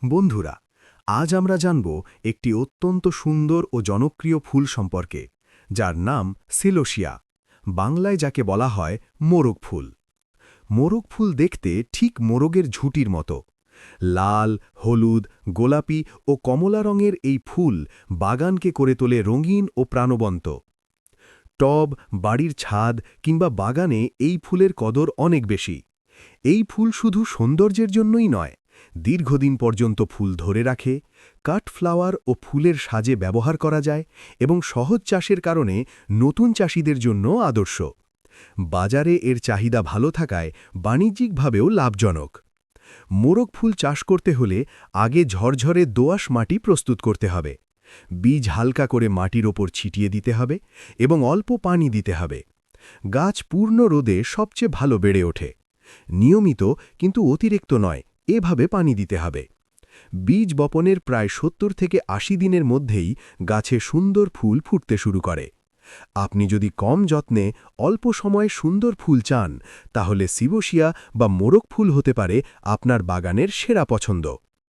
বন্ধুরা, আজ আমরা জানব একটি অত্যন্ত সুন্দর ও জনপ্রিয় ফুল সম্পর্কে, যার নাম সিলোসিয়া, বাংলায় যাকে বলা হয় মোরগ ফুল। মোরগ ফুল দেখতে ঠিক মোরগের ঝুঁটির মতো। লাল, হলুদ, গোলাপি ও কমলা রঙের এই ফুল বাগানকে করে তোলে রঙিন ও প্রাণবন্ত। টব, বাড়ির ছাদ কিংবা বাগানে এই ফুলের কদর অনেক বেশি। এই ফুল শুধু সৌন্দর্যের জন্যই নয়, দীর্ঘদিন পর্যন্ত ফুল ধরে রাখে, কাট ফ্লাওয়ার ও ফুলের সাজে ব্যবহার করা যায় এবং সহজ চাষের কারণে নতুন চাষিদের জন্য আদর্শ। বাজারে এর চাহিদা ভালো থাকায় বাণিজ্যিকভাবেও লাভজনক। মোরগ ফুল চাষ করতে হলে আগে ঝরঝরে দোআঁশ মাটি প্রস্তুত করতে হবে। বীজ হালকা করে মাটির ওপর ছিটিয়ে দিতে হবে এবং অল্প পানি দিতে হবে। গাছ পূর্ণ রোদে সবচেয়ে ভালো বেড়ে ওঠে। নিয়মিত কিন্তু অতিরিক্ত নয়, এভাবে পানি দিতে হবে। বীজ বপনের প্রায় ৭০ থেকে ৮০ দিনের মধ্যেই গাছে সুন্দর ফুল ফুটতে শুরু করে। আপনি যদি কম যত্নে অল্প সময়ে সুন্দর ফুল চান, তাহলে সিবোসিয়া বা মোরগ ফুল হতে পারে আপনার বাগানের সেরা পছন্দ।